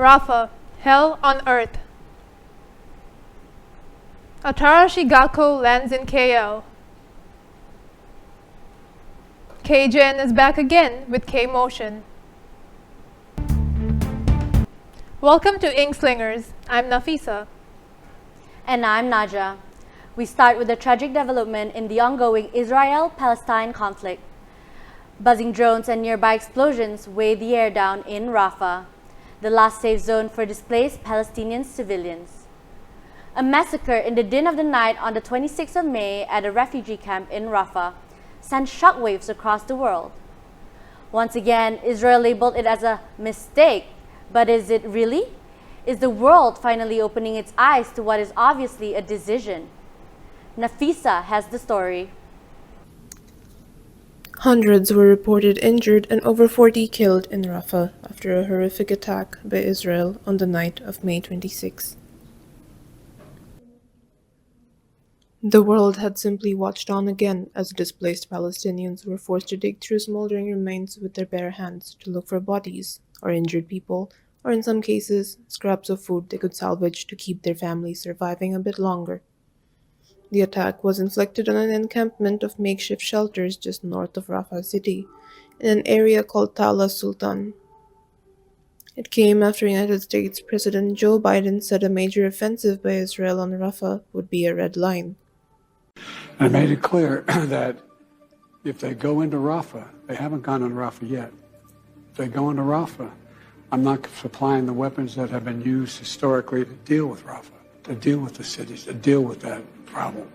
Rafa, Hell on Earth. Atarashi Gakko lands in KL. K-Gen is back again with K-Motion. Welcome to InksLingers. I'm Nafisa. And I'm Naja. We start with a tragic development in the ongoing Israel-Palestine conflict. Buzzing drones and nearby explosions weigh the air down in Rafah, the last safe zone for displaced Palestinian civilians. A massacre in the din of the night on the 26th of May at a refugee camp in Rafah sent shockwaves across the world. Once again, Israel labeled it as a mistake, but is it really? Is the world finally opening its eyes to what is obviously a decision? Nafisa has the story. Hundreds were reported injured and over 40 killed in Rafah after a horrific attack by Israel on the night of May 26. The world had simply watched on again as displaced Palestinians were forced to dig through smoldering remains with their bare hands to look for bodies or injured people, or in some cases, scraps of food they could salvage to keep their families surviving a bit longer. The attack was inflicted on an encampment of makeshift shelters just north of Rafah city, in an area called Tala Sultan. It came after United States President Joe Biden said a major offensive by Israel on Rafah would be a red line. I made it clear that if they go into Rafah, they haven't gone into Rafah yet. If they go into Rafah, I'm not supplying the weapons that have been used historically to deal with Rafah, to deal with the cities, to deal with that problem.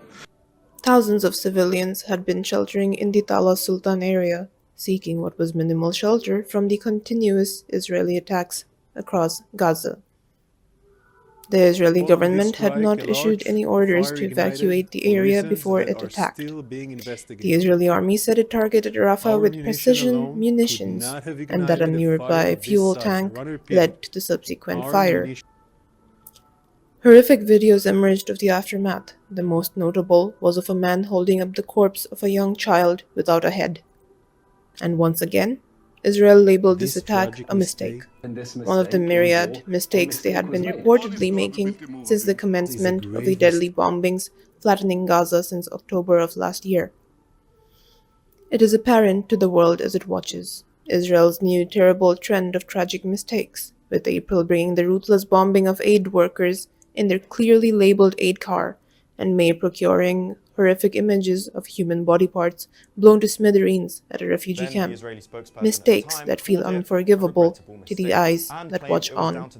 Thousands of civilians had been sheltering in the Tala Sultan area, seeking what was minimal shelter from the continuous Israeli attacks across Gaza. The Israeli government had not issued any orders to evacuate the area before it attacked. The Israeli army said it targeted Rafah with precision munitions and that a nearby fuel tank led to the subsequent fire. Horrific videos emerged of the aftermath. The most notable was of a man holding up the corpse of a young child without a head. And once again, Israel labeled this attack a mistake, one of the myriad mistakes they had been reportedly making since the commencement of the deadly bombings flattening Gaza since October of last year. It is apparent to the world as it watches, Israel's new terrible trend of tragic mistakes, with April bringing the ruthless bombing of aid workers in their clearly labeled aid car, and May procuring horrific images of human body parts blown to smithereens at a refugee camp. Mistakes that feel unforgivable to the eyes that watch on.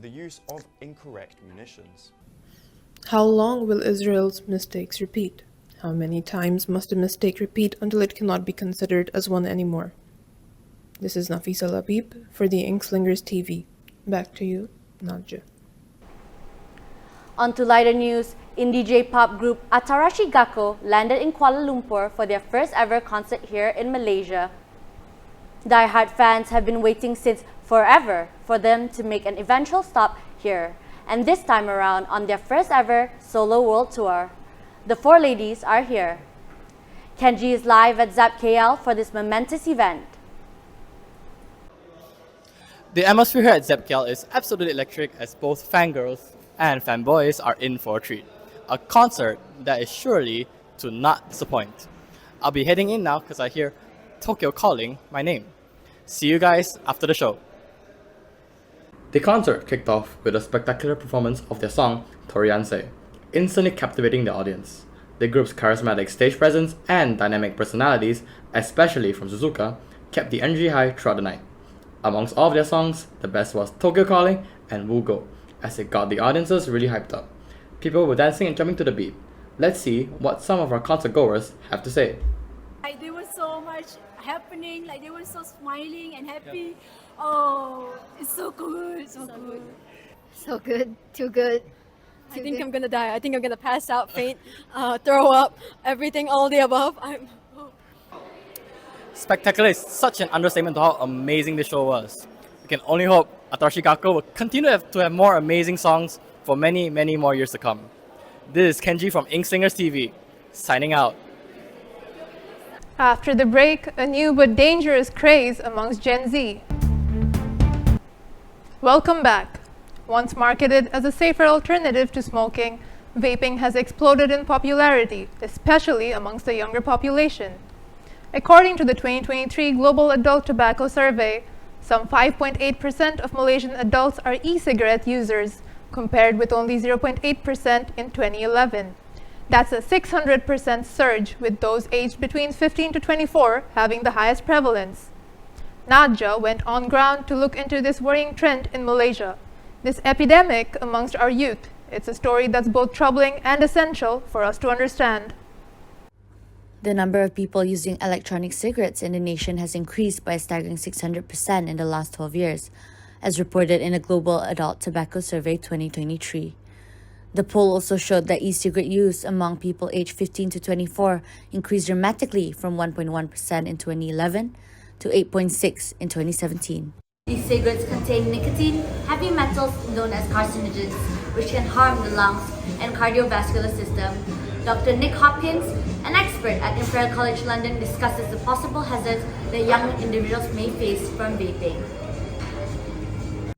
How long will Israel's mistakes repeat? How many times must a mistake repeat until it cannot be considered as one anymore? This is Nafisa Labib for the InksSlingers TV. Back to you, Nadja. On to lighter news, indie J-pop group Atarashi Gakko landed in Kuala Lumpur for their first ever concert here in Malaysia. Die-hard fans have been waiting since forever for them to make an eventual stop here, and this time around on their first ever solo world tour. The four ladies are here. Kenji is live at Zap KL for this momentous event. The atmosphere here at Zap KL is absolutely electric as both fangirls and fanboys are in for a treat. A concert that is surely to not disappoint. I'll be heading in now because I hear Tokyo calling my name. See you guys after the show. The concert kicked off with a spectacular performance of their song Torianse, instantly captivating the audience. The group's charismatic stage presence and dynamic personalities, especially from Suzuka, kept the energy high throughout the night. Amongst all of their songs, the best was Tokyo Calling and Wu Go, as it got the audiences really hyped up. People were dancing and jumping to the beat. Let's see what some of our concert goers have to say. There was so much happening, they were so smiling and happy. Oh, it's so good, so good. So good, too good. I think I'm gonna die. I think I'm gonna pass out, faint, throw up, everything, all the above. Spectacular is such an understatement to how amazing this show was. We can only hope Atarashi Gakko will continue to have more amazing songs for many, many more years to come. This is Kenji from InksSlingers TV, signing out. After the break, a new but dangerous craze amongst Gen Z. Welcome back. Once marketed as a safer alternative to smoking, vaping has exploded in popularity, especially amongst the younger population. According to the 2023 Global Adult Tobacco Survey, some 5.8% of Malaysian adults are e-cigarette users, compared with only 0.8% in 2011. That's a 600% surge, with those aged between 15 to 24 having the highest prevalence. Nadja went on ground to look into this worrying trend in Malaysia, this epidemic amongst our youth. It's a story that's both troubling and essential for us to understand. The number of people using electronic cigarettes in the nation has increased by a staggering 600% in the last 12 years, as reported in a Global Adult Tobacco Survey 2023. The poll also showed that e-cigarette use among people aged 15 to 24 increased dramatically from 1.1% in 2011 to 8.6% in 2017. E-cigarettes contain nicotine, heavy metals known as carcinogens, which can harm the lungs and cardiovascular system. Dr. Nick Hopkins, an expert at Imperial College London, discusses the possible hazards that young individuals may face from vaping.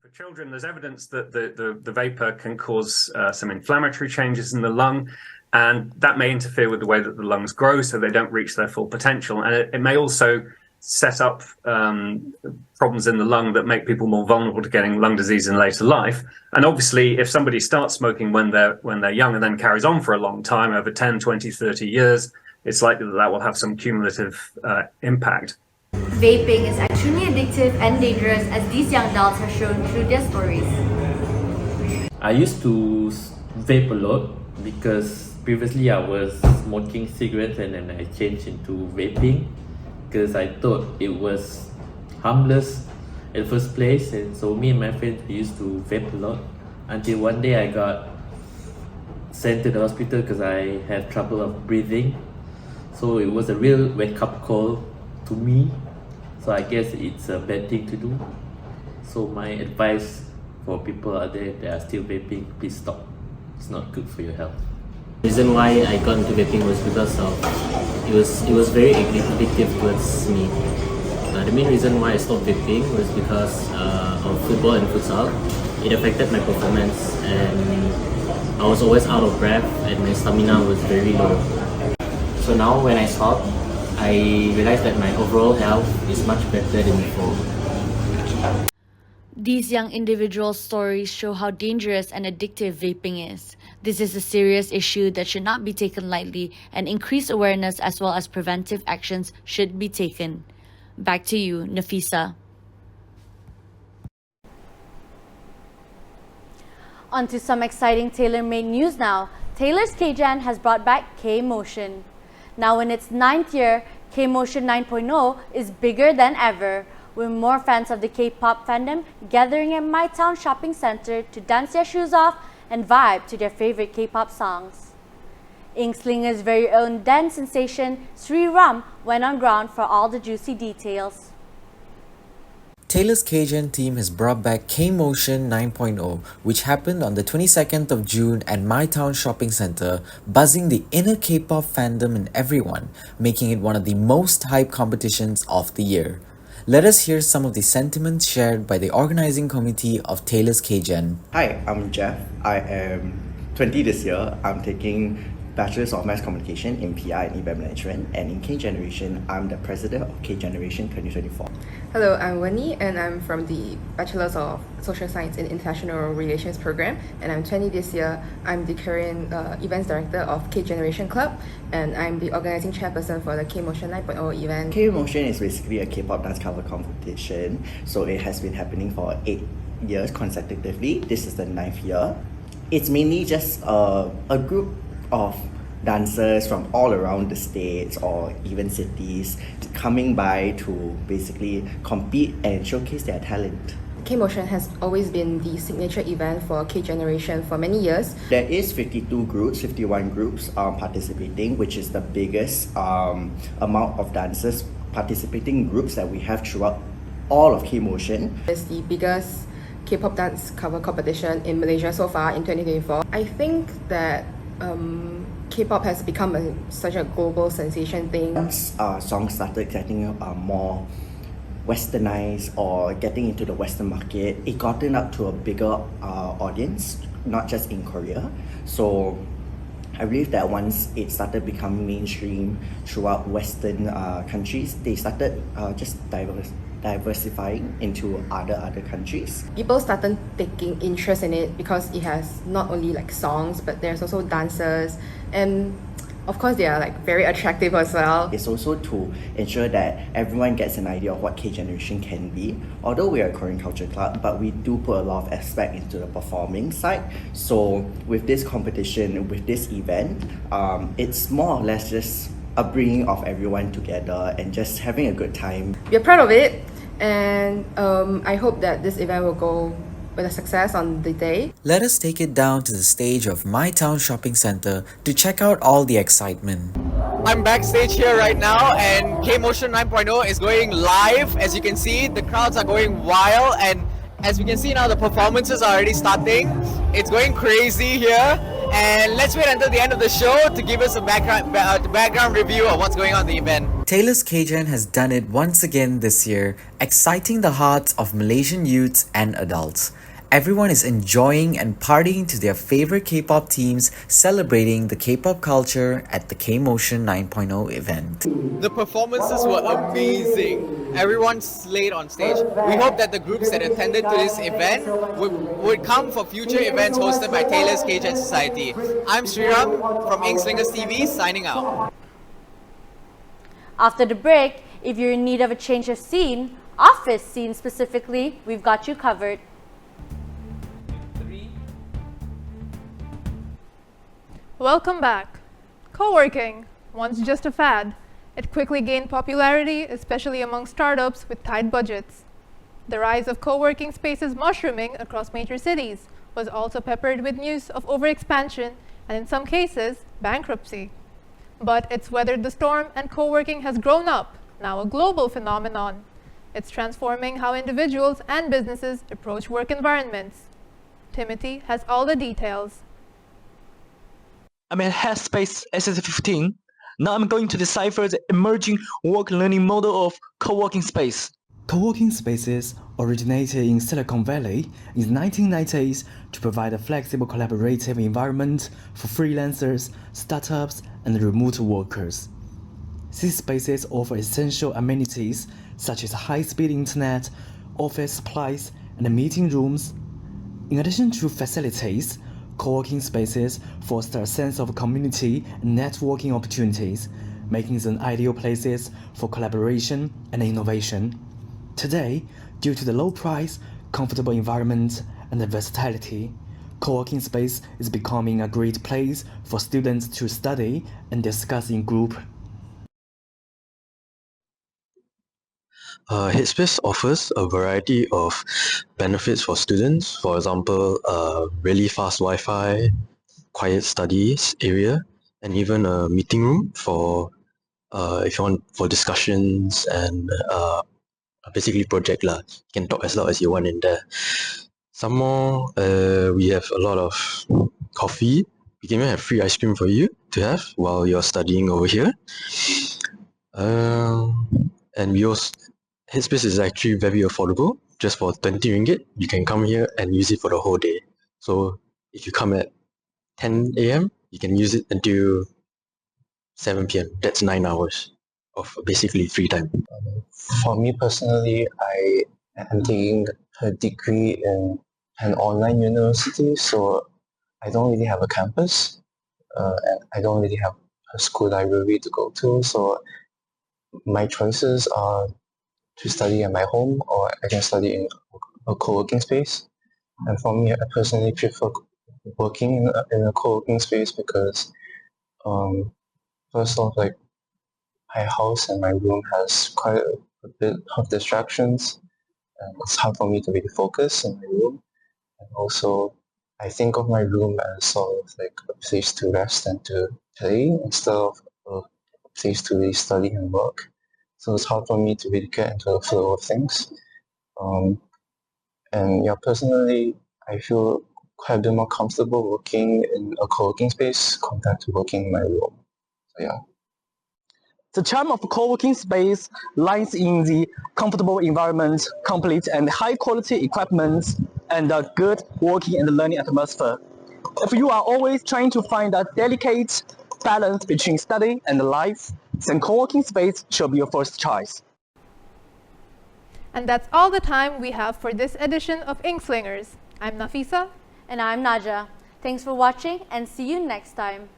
For children, there's evidence that the vapor can cause some inflammatory changes in the lung, and that may interfere with the way that the lungs grow so they don't reach their full potential. And it may also set up problems in the lung that make people more vulnerable to getting lung disease in later life. And obviously, if somebody starts smoking when they're young and then carries on for a long time, over 10, 20, 30 years, it's likely that that will have some cumulative impact. Vaping is extremely addictive and dangerous, as these young adults have shown through their stories. I used to vape a lot because previously I was smoking cigarettes and then I changed into vaping, because I thought it was harmless in the first place, and so me and my friends we used to vape a lot until one day I got sent to the hospital because I have trouble of breathing. So it was a real wake-up call to me, so I guess it's a bad thing to do. So my advice for people out there that are still vaping, please stop. It's not good for your health. The reason why I got into vaping was because of it was very addictive towards me. The main reason why I stopped vaping was because of football and futsal. It affected my performance and I was always out of breath and my stamina was very low. So now when I stopped, I realized that my overall health is much better than before. These young individuals' stories show how dangerous and addictive vaping is. This is a serious issue that should not be taken lightly, and increased awareness as well as preventive actions should be taken. Back to you, Nafisa. On to some exciting tailor-made news now. Taylor's K-Gen has brought back K-Motion. Now in its 9th year, K-Motion 9.0 is bigger than ever, with more fans of the K-pop fandom gathering at My Town Shopping Center to dance their shoes off and vibe to their favorite K-pop songs. InksSlingers' very own dance sensation, Sri Ram, went on ground for all the juicy details. Taylor's K-Gen team has brought back K-Motion 9.0, which happened on the 22nd of June at My Town Shopping Center, buzzing the inner K-pop fandom in everyone, making it one of the most hyped competitions of the year. Let us hear some of the sentiments shared by the organizing committee of Taylor's K-Gen. Hi, I'm Jeff. I am 20 this year. I'm taking Bachelor of Mass Communication in PR and Event Management, and in K-Generation, I'm the president of K-Generation 2024. Hello, I'm Wenny, and I'm from the Bachelor of Social Science in International Relations program, and I'm 20 this year. I'm the current events director of K-Generation Club, and I'm the organizing chairperson for the K-Motion 9.0 event. K-Motion is basically a K-pop dance cover competition, so it has been happening for 8 years consecutively. This is the 9th year. It's mainly just a group of dancers from all around the states or even cities coming by to basically compete and showcase their talent. K-Motion has always been the signature event for K-Generation for many years. There is 51 groups participating, which is the biggest amount of dancers participating groups that we have throughout all of K-Motion. It's the biggest K-pop dance cover competition in Malaysia so far in 2024. I think that K-pop has become such a global sensation thing. Once songs started getting more westernized or getting into the Western market, it gotten up to a bigger audience, not just in Korea. So I believe that once it started becoming mainstream throughout Western countries, they started just diversifying into other countries. People started taking interest in it because it has not only like songs, but there's also dances, and of course they are like very attractive as well. It's also to ensure that everyone gets an idea of what K Generation can be. Although we are a Korean culture club, but we do put a lot of aspect into the performing side. So with this competition, with this event, it's more or less just a bringing of everyone together and just having a good time. We're proud of it, and I hope that this event will go with a success on the day. Let us take it down to the stage of My Town Shopping Center to check out all the excitement. I'm backstage here right now, and K-Motion 9.0 is going live. As you can see, the crowds are going wild, and as we can see now, the performances are already starting. It's going crazy here, and let's wait until the end of the show to give us a background review of what's going on in the event. Taylor's K-Gen has done it once again this year, exciting the hearts of Malaysian youths and adults. Everyone is enjoying and partying to their favorite K-pop teams, celebrating the K-pop culture at the K-Motion 9.0 event. The performances were amazing. Everyone slayed on stage. We hope that the groups that attended to this event would come for future events hosted by Taylor's K-Gen Society. I'm Sriram from InksSlingers TV, signing out. After the break, if you're in need of a change of scene, office scene specifically, we've got you covered. Welcome back. Co-working, once just a fad, it quickly gained popularity, especially among startups with tight budgets. The rise of co-working spaces mushrooming across major cities was also peppered with news of overexpansion and, in some cases, bankruptcy. But it's weathered the storm, and co-working has grown up, now a global phenomenon. It's transforming how individuals and businesses approach work environments. Timothy has all the details. I'm at Headspace SS15. Now I'm going to decipher the emerging work-learning model of co-working space. Co-working spaces originated in Silicon Valley in the 1990s to provide a flexible collaborative environment for freelancers, startups, and remote workers. These spaces offer essential amenities such as high-speed internet, office supplies, and meeting rooms. In addition to facilities, co-working spaces foster a sense of community and networking opportunities, making them ideal places for collaboration and innovation. Today, due to the low price, comfortable environment, and the versatility, co-working space is becoming a great place for students to study and discuss in group. Headspace offers a variety of benefits for students. For example, really fast Wi-Fi, quiet studies area, and even a meeting room for if you want for discussions and basically project lah. You can talk as loud as you want in there. Some more, we have a lot of coffee. We can even have free ice cream for you to have while you're studying over here. And we also Headspace is actually very affordable. Just for 20 ringgit, you can come here and use it for the whole day. So if you come at 10 a.m., you can use it until 7 p.m. That's 9 hours of basically free time. For me personally, I am taking a degree in an online university, so I don't really have a campus, and I don't really have a school library to go to, so my choices are to study at my home, or I can study in a co-working space. And for me, I personally prefer working in a co-working space because first off, like, my house and my room has quite a bit of distractions, and it's hard for me to really focus in my room. And also, I think of my room as sort of like a place to rest and to play instead of a place to really study and work. So it's hard for me to really get into the flow of things. And yeah, personally, I feel quite a bit more comfortable working in a co-working space compared to working in my room. So yeah. The charm of a co-working space lies in the comfortable environment, complete and high-quality equipment, and a good working and learning atmosphere. If you are always trying to find a delicate balance between study and life, then co-working space should be your first choice. And that's all the time we have for this edition of InksLingers. I'm Nafisa. And I'm Naja. Thanks for watching and see you next time.